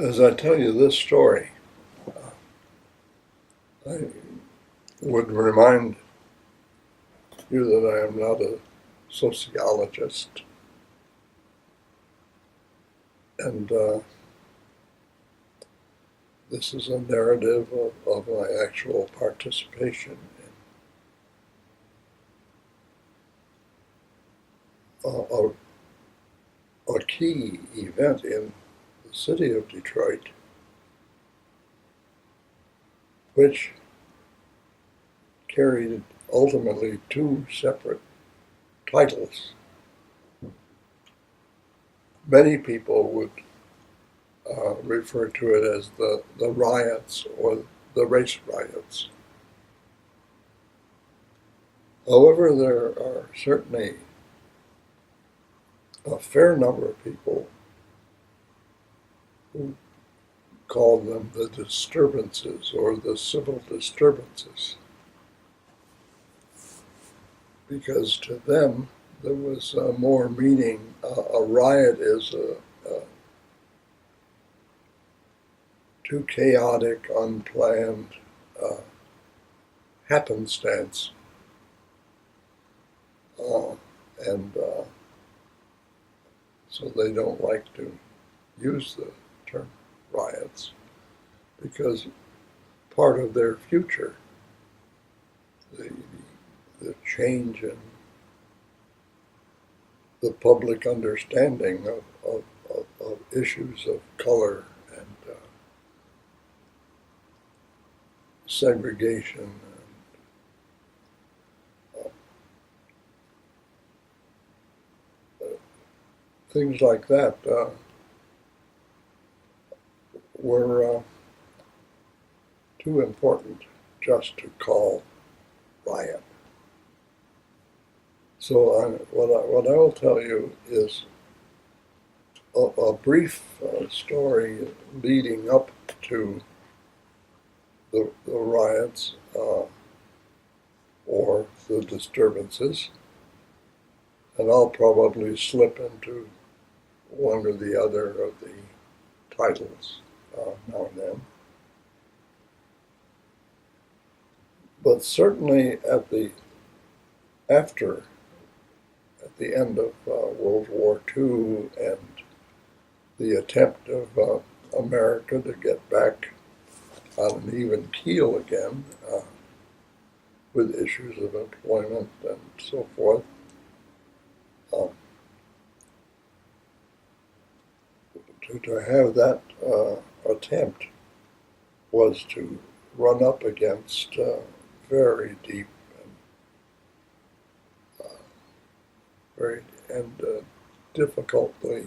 As I tell you this story, I would remind you that I am not a sociologist, and this is a narrative of my actual participation in a key event in the city of Detroit, which carried ultimately two separate titles. Many people would refer to it as the riots or the race riots. However, there are certainly a fair number of people who call them the disturbances or the civil disturbances, because to them there was more meaning. A riot is too chaotic, unplanned happenstance, and so they don't like to use the term riots, because part of their future, the change in the public understanding of issues of color and segregation and things like that were too important just to call riot. So what I will tell you is a brief story leading up to the riots or the disturbances, and I'll probably slip into one or the other of the titles now and then. But certainly at the end of World War II and the attempt of America to get back on an even keel again with issues of employment and so forth, to have that attempt was to run up against very deep and difficultly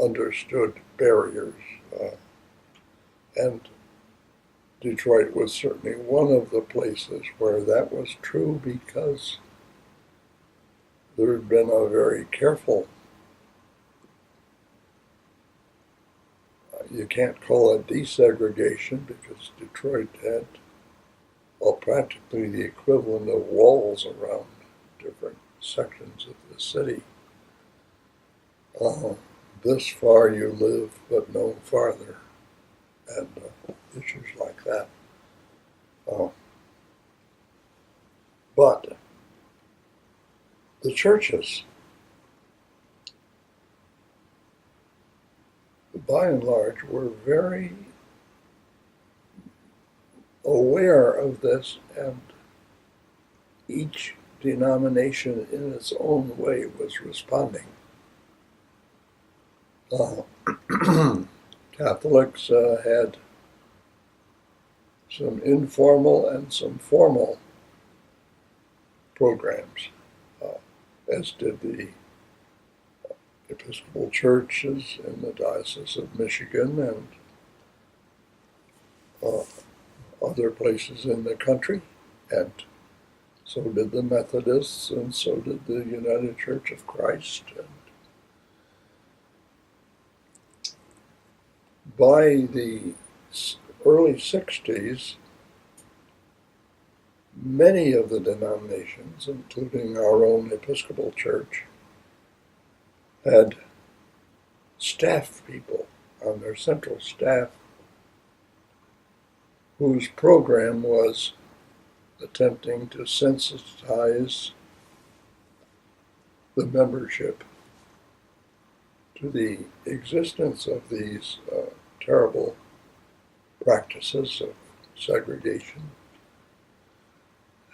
understood barriers. And Detroit was certainly one of the places where that was true, because there had been a very careful, you can't call it desegregation, because Detroit had practically the equivalent of walls around different sections of the city. This far you live, but no farther, and issues like that. But the churches, by and large, were very aware of this, and each denomination in its own way was responding. Catholics had some informal and some formal programs, as did the Episcopal churches in the Diocese of Michigan and other places in the country, and so did the Methodists, and so did the United Church of Christ. And by the early 60s, many of the denominations, including our own Episcopal Church, had staff people on their central staff whose program was attempting to sensitize the membership to the existence of these terrible practices of segregation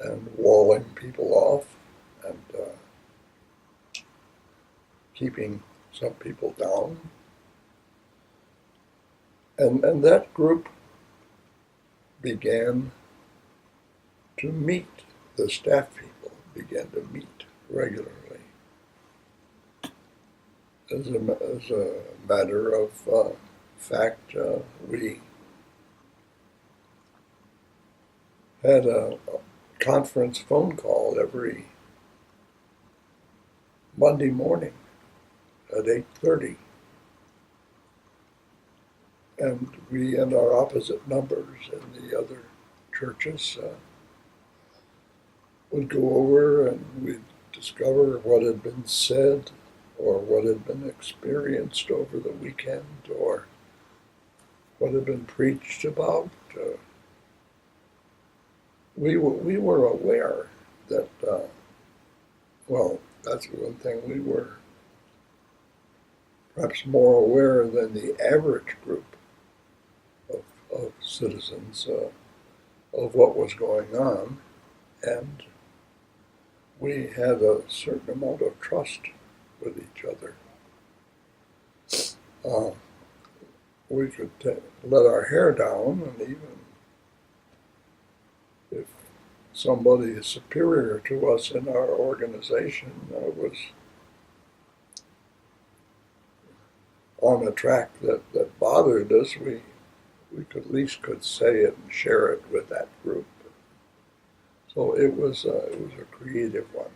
and walling people off and keeping some people down. And that group began to meet, the staff people began to meet regularly. As a matter of fact, we had a conference phone call every Monday morning at 8:30. And we and our opposite numbers in the other churches would go over and we'd discover what had been said or what had been experienced over the weekend or what had been preached about. We were aware that, well, that's one thing, we were perhaps more aware than the average group of citizens of what was going on, and we had a certain amount of trust with each other. We could let our hair down, and even if somebody is superior to us in our organization was on a track that bothered us, we at least could say it and share it with that group. So it was a creative one.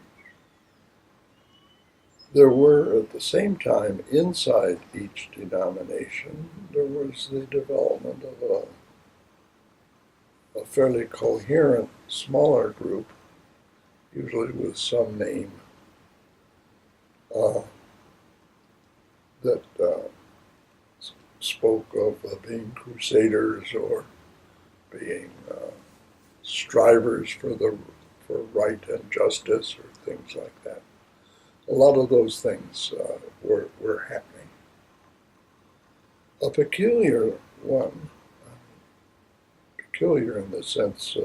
There were, at the same time, inside each denomination, there was the development of a fairly coherent, smaller group, usually with some name, that spoke of being crusaders or being strivers for right and justice or things like that. A lot of those things were happening. A peculiar one, peculiar in the sense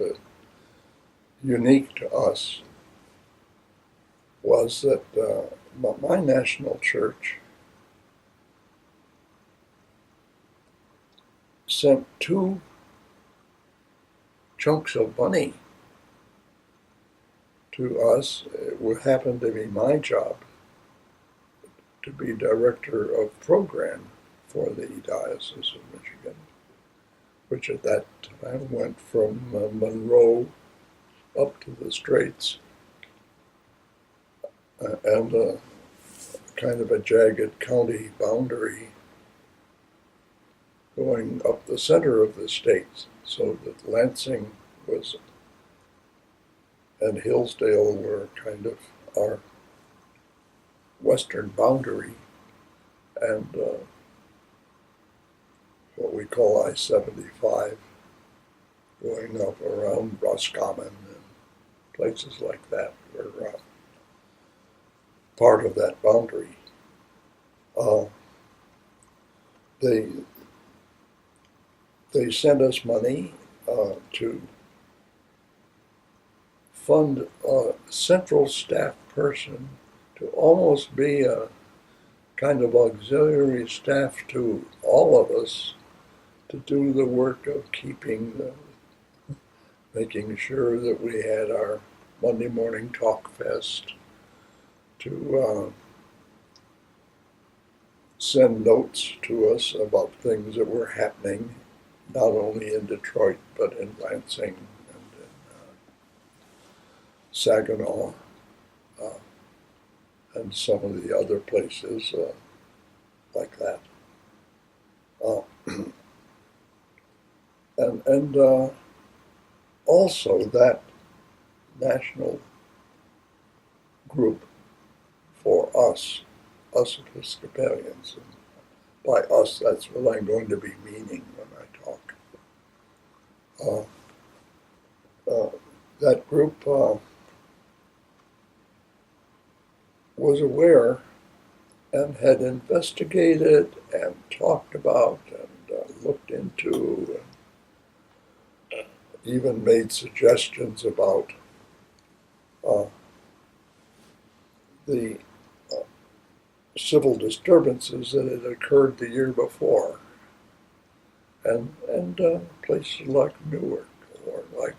unique to us, was that my national church sent 2 chunks of money to us. It would happen to be my job to be director of program for the Diocese of Michigan, which at that time went from Monroe up to the Straits, and kind of a jagged county boundary going up the center of the states, so that Lansing was and Hillsdale were kind of our western boundary, and what we call I-75 going up around Roscommon and places like that were part of that boundary. They sent us money to fund a central staff person to almost be a kind of auxiliary staff to all of us to do the work of making sure that we had our Monday morning talk fest, to send notes to us about things that were happening, not only in Detroit, but in Lansing and in Saginaw, and some of the other places like that. And also that national group for us Episcopalians and by us, that's what I'm going to be meaning when I talk. That group was aware and had investigated and talked about and looked into, and even made suggestions about the civil disturbances that had occurred the year before, and places like Newark or like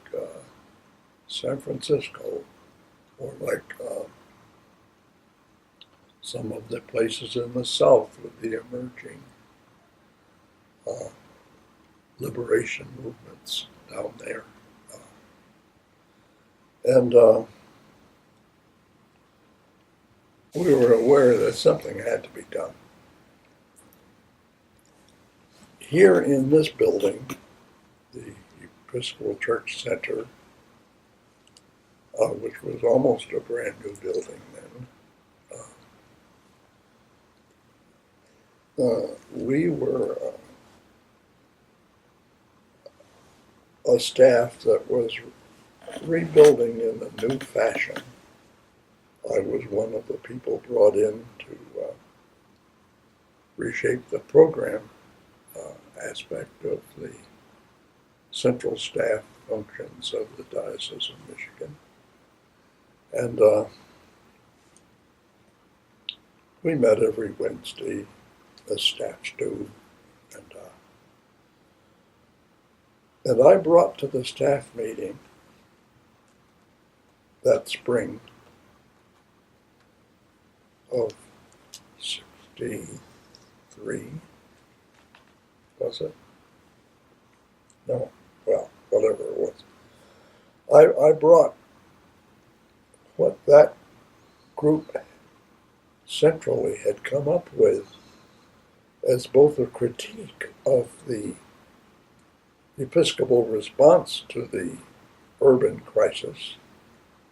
San Francisco or like some of the places in the South with the emerging liberation movements down there. And we were aware that something had to be done. Here in this building, the Episcopal Church Center, which was almost a brand new building then, we were a staff that was rebuilding in a new fashion. I was one of the people brought in to reshape the program aspect of the central staff functions of the Diocese of Michigan. And we met every Wednesday, as staffs do. And I brought to the staff meeting that spring of 63, was it? No, well, whatever it was. I brought what that group centrally had come up with as both a critique of the Episcopal response to the urban crisis,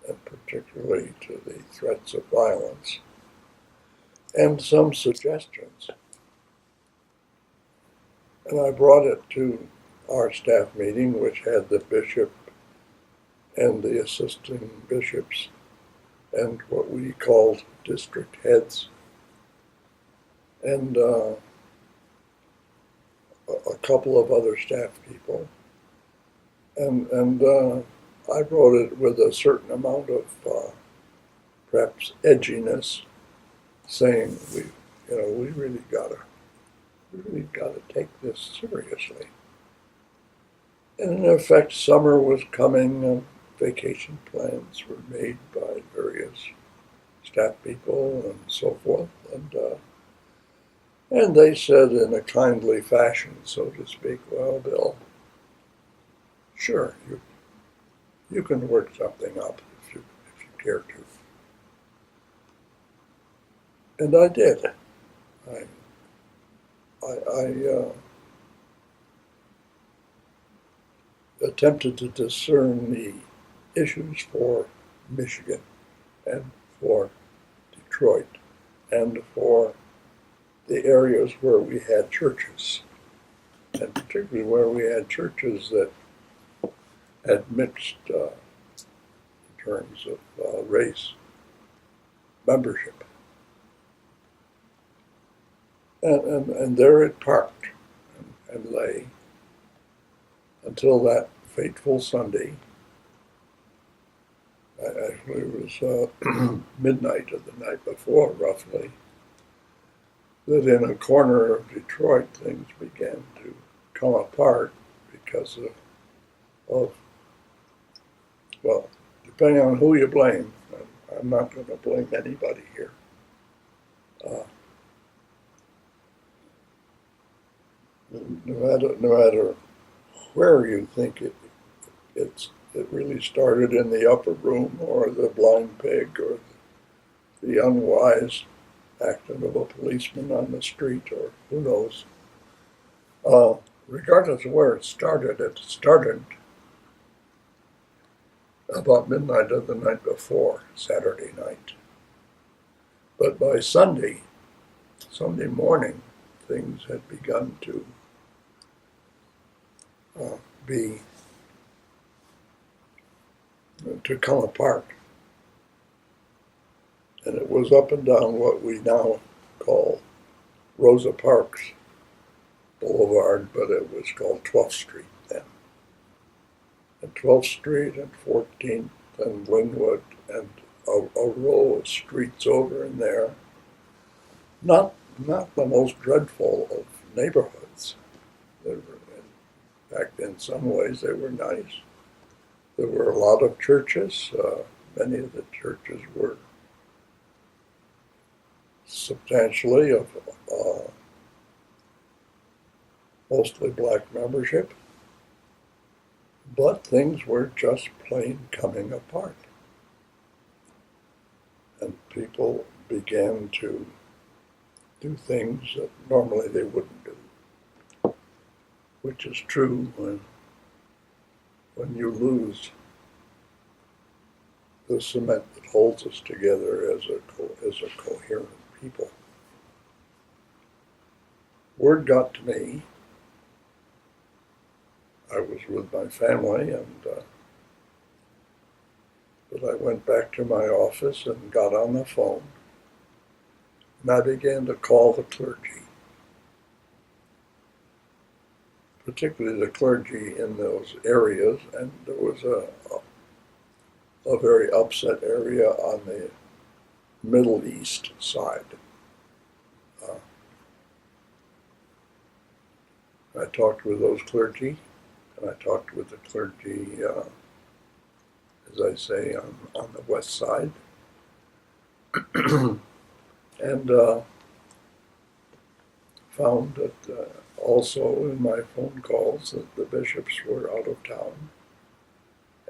and particularly to the threats of violence, and some suggestions. And I brought it to our staff meeting, which had the bishop and the assisting bishops and what we called district heads, and a couple of other staff people. And I wrote it with a certain amount of perhaps edginess, saying we really gotta take this seriously. And in effect, summer was coming, and vacation plans were made by various staff people and so forth, and they said in a kindly fashion, so to speak, well, Bill, sure, you can work something up if you care to. And I did. I attempted to discern the issues for Michigan and for Detroit and for the areas where we had churches, and particularly where we had churches that had mixed in terms of race membership. And there it parked and lay until that fateful Sunday. Actually, it was midnight of the night before, roughly, that in a corner of Detroit things began to come apart because of well, depending on who you blame. I'm not going to blame anybody here. No matter where you think it really started, in the upper room or the blind pig or the unwise action of a policeman on the street, or who knows. Regardless of where it started about midnight of the night before, Saturday night. But by Sunday morning, things had begun to be to come apart. And it was up and down what we now call Rosa Parks Boulevard, but it was called 12th Street then. And 12th Street and 14th and Linwood and a row of streets over in there. Not the most dreadful of neighborhoods. They were, in fact, in some ways they were nice. There were a lot of churches. Many of the churches were substantially of mostly black membership, but things were just plain coming apart. And people began to do things that normally they wouldn't do, which is true when you lose the cement that holds us together as a coherent people. Word got to me. I was with my family, but I went back to my office and got on the phone, and I began to call the clergy, particularly the clergy in those areas, and there was a very upset area on the Middle East side. I talked with those clergy, and I talked with the clergy, as I say, on the west side. And found that also in my phone calls that the bishops were out of town,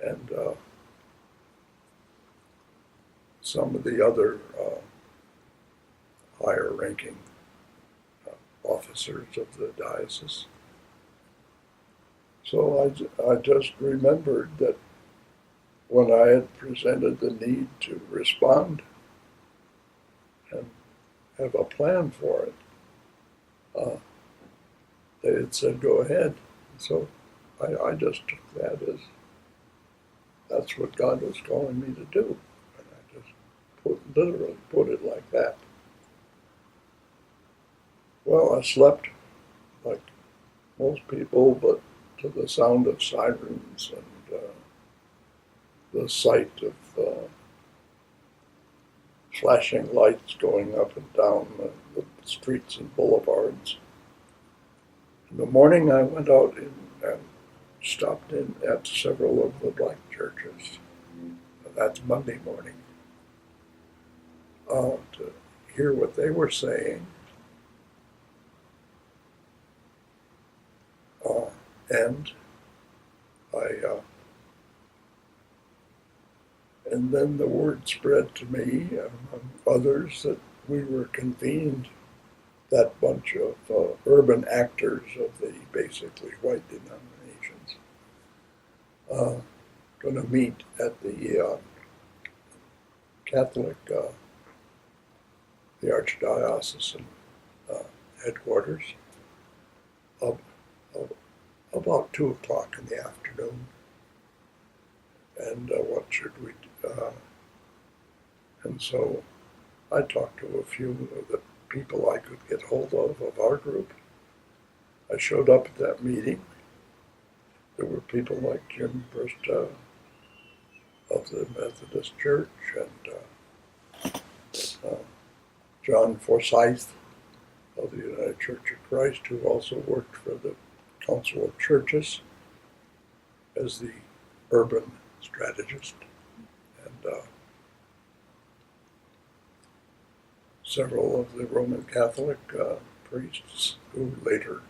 and some of the other higher ranking officers of the diocese. So I just remembered that when I had presented the need to respond and have a plan for it, they had said, go ahead. So I just took that as that's what God was calling me to do. And I just literally put it like that. Well, I slept like most people, but to the sound of sirens and the sight of flashing lights going up and down the streets and boulevards. In the morning, I went out and stopped in at several of the black churches. That's Monday morning, to hear what they were saying. And then the word spread to me, among others, that we were convened, that bunch of urban actors of the basically white denominations, going to meet at the Catholic, the Archdiocesan headquarters about 2 o'clock in the afternoon. And what should we do? And so I talked to a few of the people I could get hold of our group. I showed up at that meeting. There were people like Jim Brista of the Methodist Church and John Forsyth of the United Church of Christ, who also worked for the Council of Churches as the urban strategist, and several of the Roman Catholic priests who later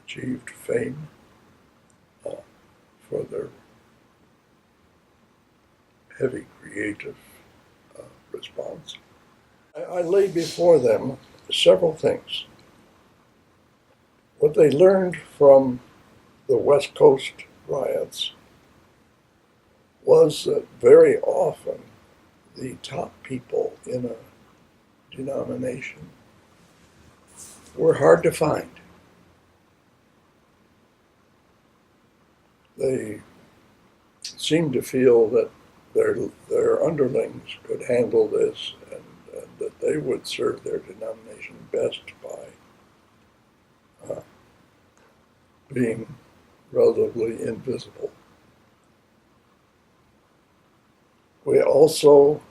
achieved fame for their heavy creative response. I lay before them several things. What they learned from the West Coast riots was that very often the top people in a denomination were hard to find. They seemed to feel that their underlings could handle this, and that they would serve their denomination best by being relatively invisible. We also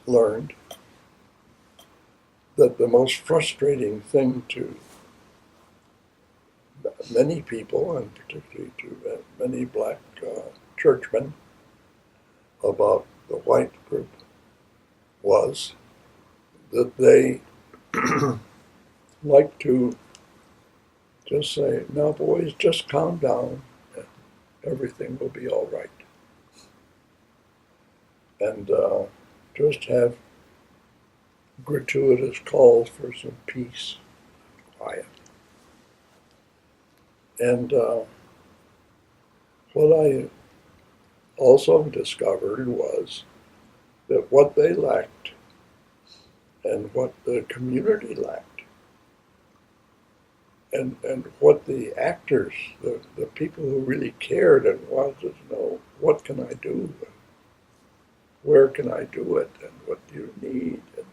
learned that the most frustrating thing to many people, and particularly to many black churchmen, about the white group was that they like to just say, "Now, boys, just calm down, and everything will be all right," and just have gratuitous calls for some peace, quiet. And what I also discovered was that what they lacked and what the community lacked and what the actors, the people who really cared and wanted to know, what can I do? Where can I do it? And what do you need? And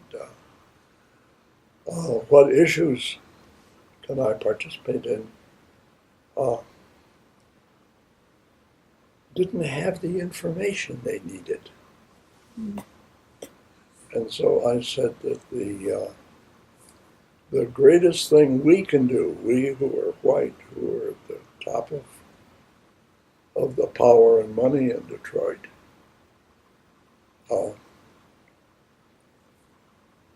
what issues can I participate in? Didn't have the information they needed. Mm. And so I said that the greatest thing we can do, we who are white, who are at the top of the power and money in Detroit,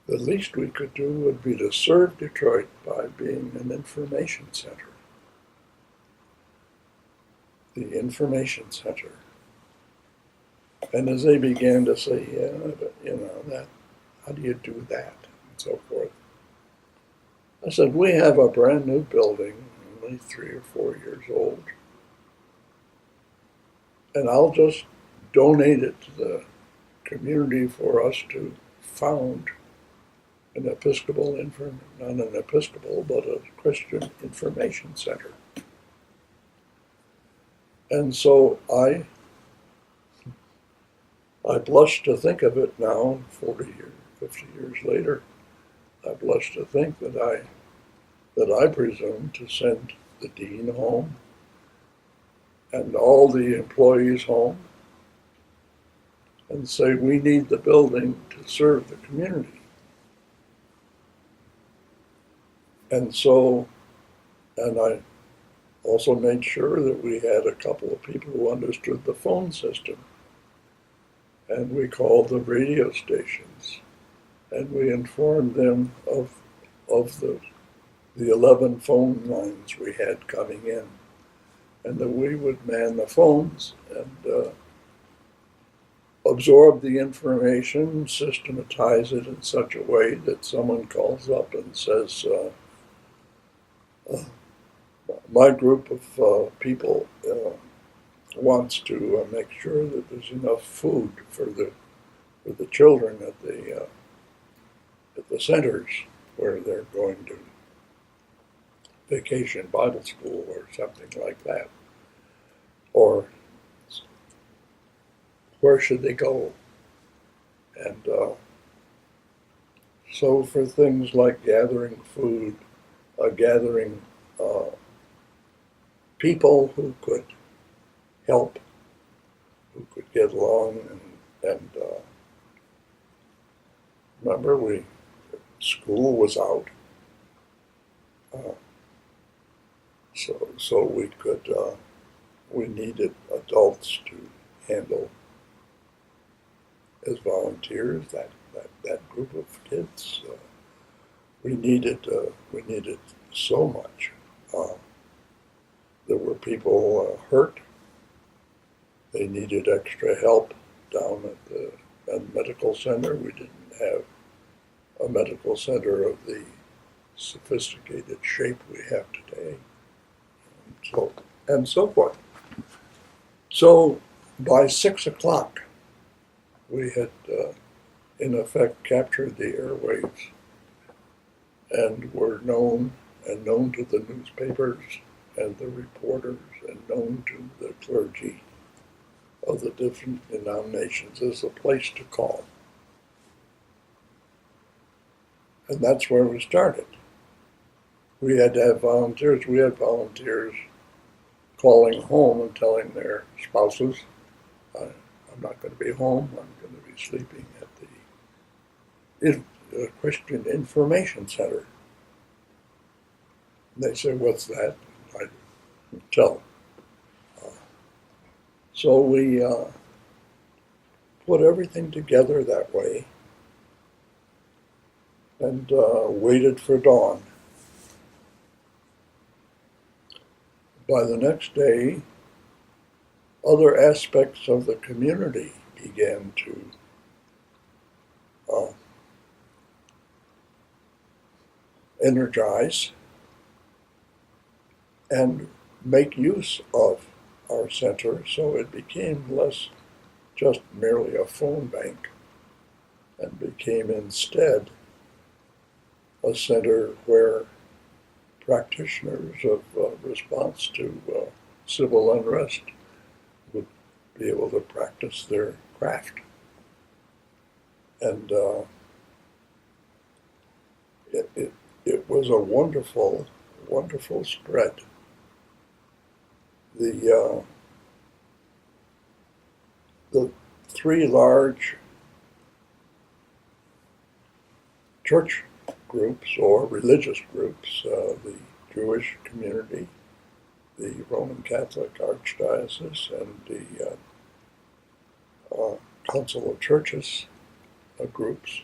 the least we could do would be to serve Detroit by being an information center. The information center. And as they began to say, yeah, but that, how do you do that? And so forth. I said, we have a brand new building, only 3 or 4 years old. And I'll just donate it to the community for us to found an Episcopal, not an Episcopal, but a Christian information center. And so I blush to think of it now, 40 years, 50 years later. I blush to think that I presumed to send the dean home and all the employees home and say, we need the building to serve the community. And so, and I also made sure that we had a couple of people who understood the phone system. And we called the radio stations, and we informed them of the 11 phone lines we had coming in, and that we would man the phones and absorb the information, systematize it in such a way that someone calls up and says, my group of people wants to make sure that there's enough food for the children at the centers where they're going to vacation Bible school or something like that. Or where should they go? And so for things like gathering food, gathering people who could help, who could get along, and remember, school was out, so we could, we needed adults to handle as volunteers that group of kids. We needed so much. There were people hurt. They needed extra help down at the medical center. We didn't have a medical center of the sophisticated shape we have today. And so forth. So by 6 o'clock, we had, in effect, captured the airwaves and were known and known to the newspapers and the reporters and known to the clergy of the different denominations as a place to call. And that's where we started. We had to have volunteers. We had volunteers calling home and telling their spouses, I'm not going to be home. I'm going to be sleeping at the Christian Information Center. And they said, what's that? I tell them. So we put everything together that way and waited for dawn. By the next day, other aspects of the community began to energize and make use of our center, so it became less just merely a phone bank and became instead a center where practitioners of response to civil unrest would be able to practice their craft. And it was a wonderful, wonderful spread. The three large church groups or religious groups, the Jewish community, the Roman Catholic Archdiocese, and the Council of Churches groups,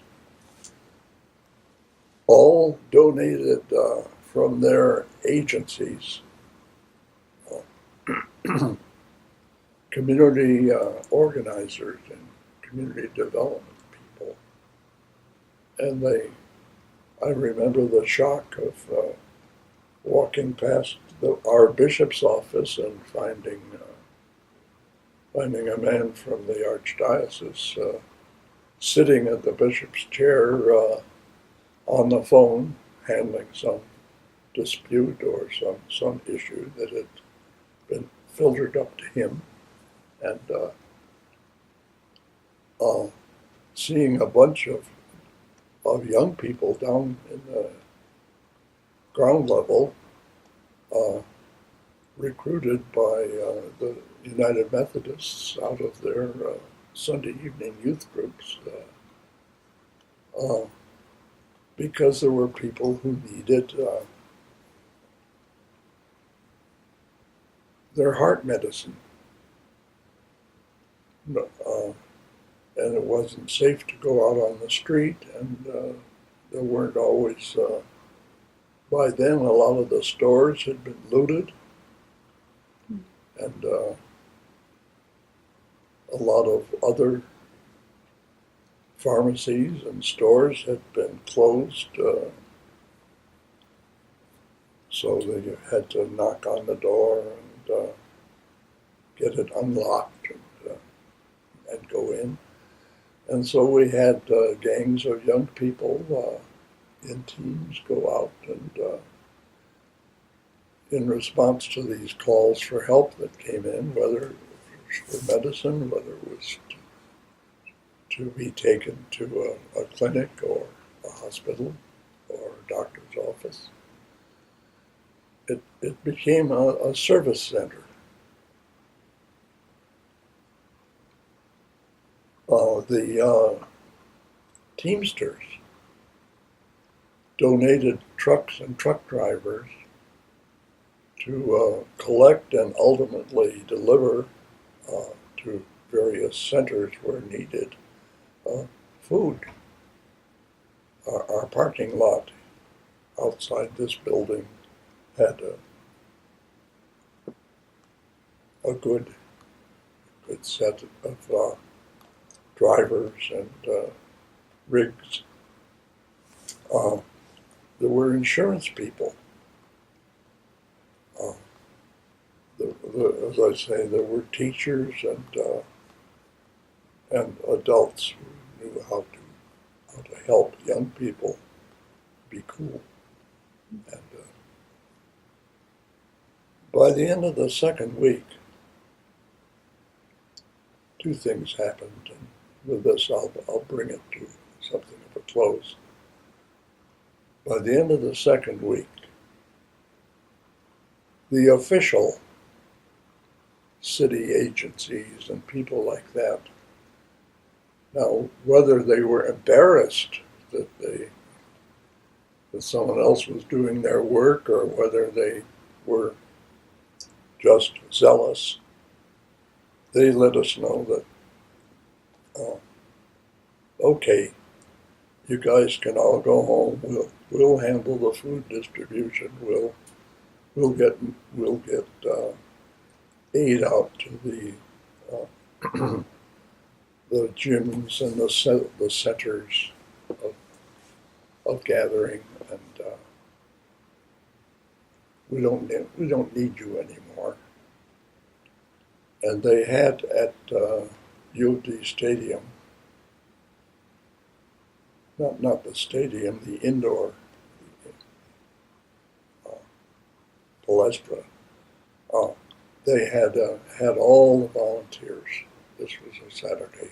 all donated from their agencies, community organizers and community development people. And I remember the shock of walking past our bishop's office and finding a man from the archdiocese sitting at the bishop's chair on the phone, handling some dispute or some issue that had been filtered up to him, and seeing a bunch of young people down in the ground level, recruited by the United Methodists out of their Sunday evening youth groups, because there were people who needed their heart medicine. And it wasn't safe to go out on the street, and there weren't always, by then a lot of the stores had been looted, and a lot of other pharmacies and stores had been closed, so they had to knock on the door and get it unlocked and go in. And so we had gangs of young people in teams go out and in response to these calls for help that came in, whether it was for medicine, whether it was to be taken to a clinic or a hospital or a doctor's office. It became a service center. The Teamsters donated trucks and truck drivers to collect and ultimately deliver to various centers where needed food. Our parking lot outside this building had a good set of drivers and rigs. There were insurance people. As I say, there were teachers and adults who knew how to help young people be cool. And By the end of the second week, two things happened, and with this I'll bring it to something of a close. By the end of the second week, the official city agencies and people like that, now whether they were embarrassed that someone else was doing their work or whether they were just zealous, they let us know that, okay, you guys can all go home. We'll handle the food distribution. We'll get aid out to the gyms and the centers of gathering, and we don't need you anymore. And they had at U of D Stadium, not the stadium, the indoor palestra. They had all the volunteers. This was a Saturday,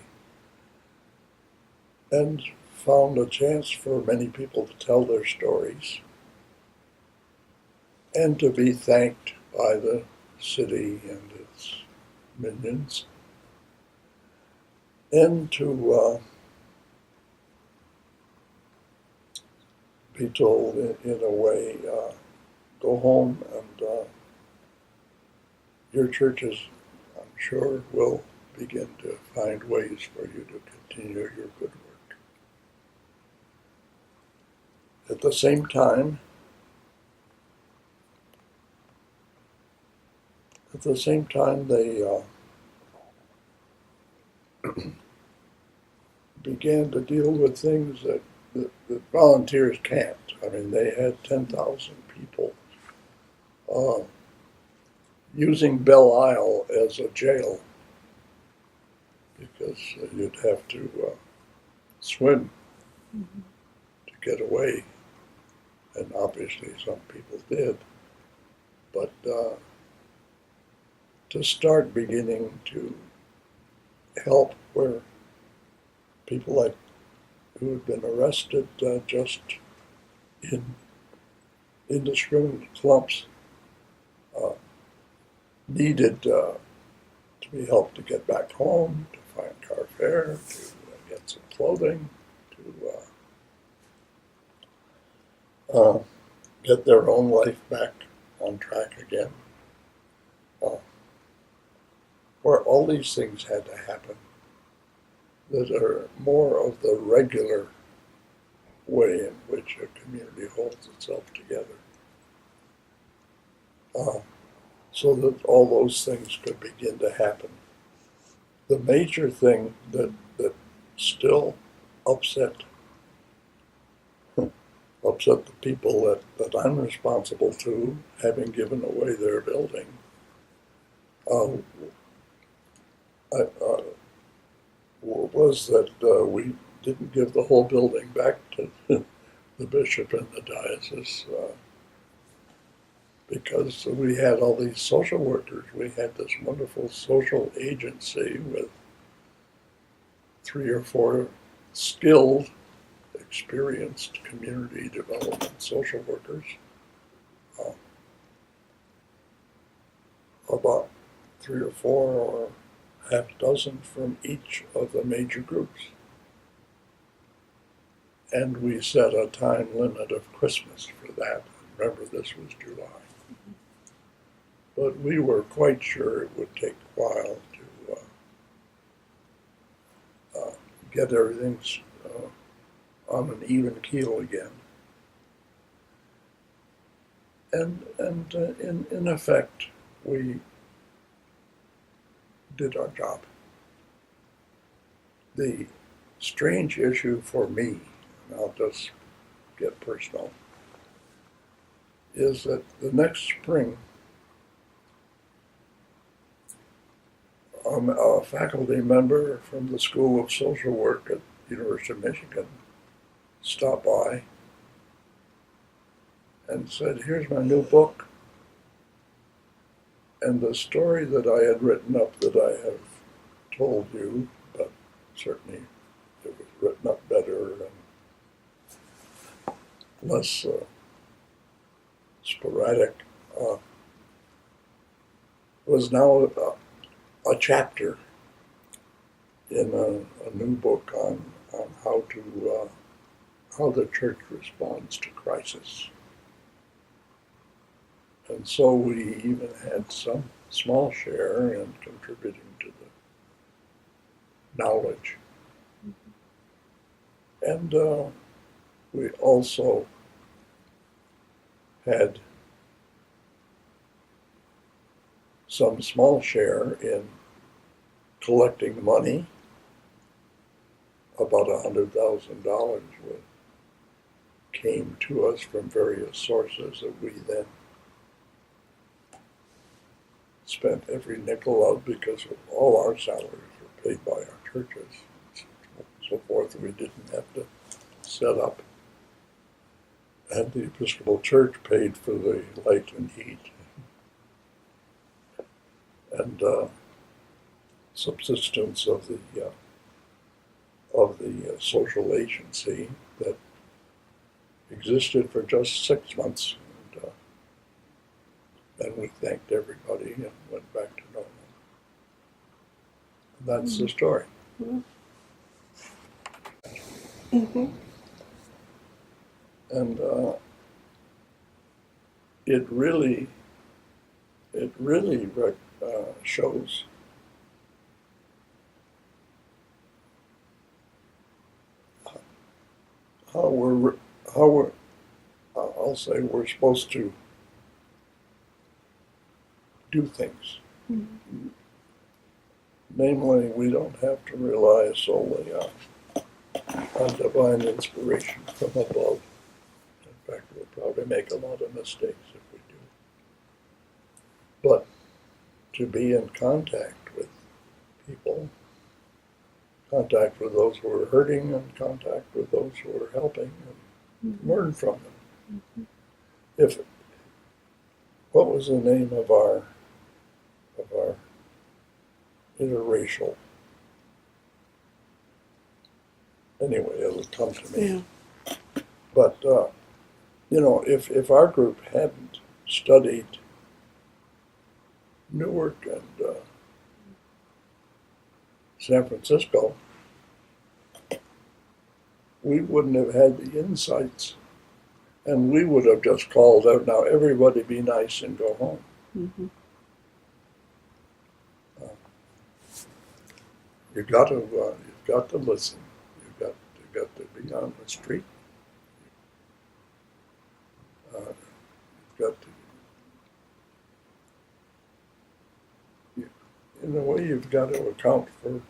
and found a chance for many people to tell their stories and to be thanked by the city and its minions, and to be told in a way, go home and your churches, I'm sure, will begin to find ways for you to continue your good work. At the same time, they began to deal with things that volunteers can't. I mean, they had 10,000 people using Belle Isle as a jail because you'd have to swim to get away, and obviously some people did. But to start beginning to help where people like who had been arrested just in indiscriminate clumps needed to be helped to get back home, to find car fare, to get some clothing, to get their own life back on track again. Where all these things had to happen that are more of the regular way in which a community holds itself together. So that all those things could begin to happen. The major thing that still upset the people that I'm responsible to, having given away their building, was that we didn't give the whole building back to the bishop and the diocese because we had all these social workers. We had this wonderful social agency with 3 or 4 skilled, experienced community development social workers, about 3 or 4 or half dozen from each of the major groups. And we set a time limit of Christmas for that. Remember, this was July. But we were quite sure it would take a while to get everything on an even keel again. And in effect, we did our job. The strange issue for me, and I'll just get personal, is that the next spring, a faculty member from the School of Social Work at the University of Michigan stopped by and said, "Here's my new book. And the story that I had written up that I have told you, but certainly it was written up better and less sporadic, was now a chapter in a new book on how the church responds to crisis. And so we even had some small share in contributing to the knowledge. And we also had some small share in collecting money. About $100,000 came to us from various sources that we then spent every nickel of, because all our salaries were paid by our churches and so forth. We didn't have to set up. And the Episcopal Church paid for the light and heat and subsistence of the social agency that existed for just 6 months. And then we thanked everybody and went back to normal. And that's the story. Mm-hmm. And it really shows how we're I'll say we're supposed to do things. Mm-hmm. Namely, we don't have to rely solely on divine inspiration from above. In fact, we'll probably make a lot of mistakes if we do. But to be in contact with people, contact with those who are hurting, and contact with those who are helping, and Mm-hmm. learn from them. Mm-hmm. What was the name of our interracial? Anyway, it'll come to me. Yeah. But if our group hadn't studied Newark and San Francisco, we wouldn't have had the insights, and we would have just called out, "Now everybody be nice and go home." Mm-hmm. You've got to listen. You've got to be on the street. You've got to, in a way, you've got to account for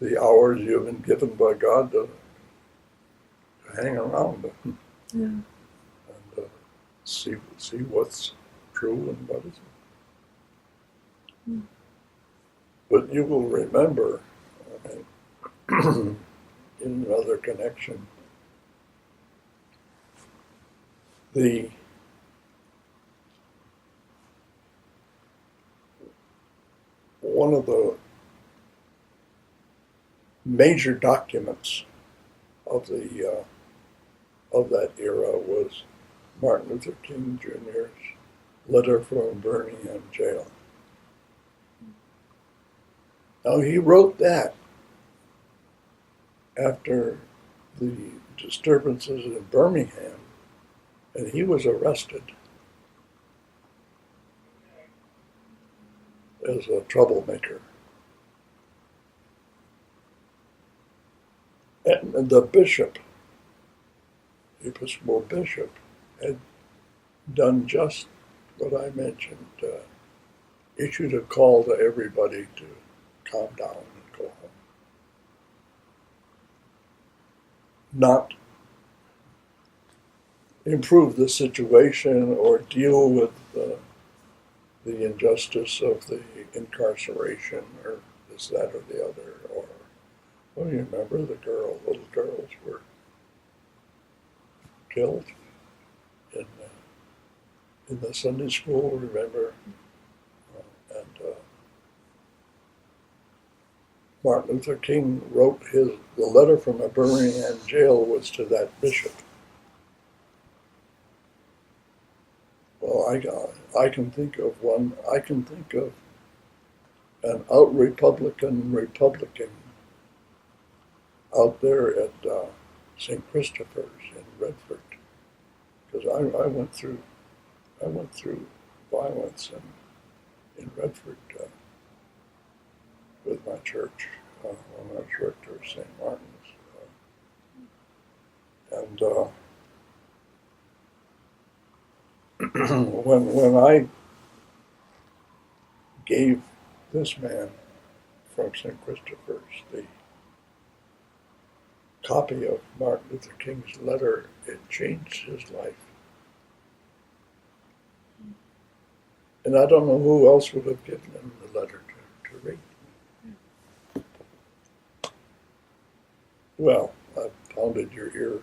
the hours you've been given by God to hang around Yeah. and see what's true and what isn't. Mm. But you will remember, in another connection, one of the major documents of that era was Martin Luther King Jr.'s letter from Birmingham jail. Now, he wrote that after the disturbances in Birmingham, and he was arrested as a troublemaker. And the bishop, the Episcopal bishop, had done just what I mentioned, issued a call to everybody to calm down and go home. Not improve the situation or deal with the injustice of the incarceration or this, that, or the other. Or, well, you remember little girls were killed in the Sunday school, remember? And Martin Luther King wrote the letter from a Birmingham jail was to that bishop. Well, I can think of one. I can think of an out Republican out there at St. Christopher's in Redford, because I went through violence in Redford with my church when I was rector of St. Martin's, and when I gave this man from St. Christopher's the copy of Martin Luther King's letter, it changed his life. And I don't know who else would have given him the letter to read. Well, I've pounded your ear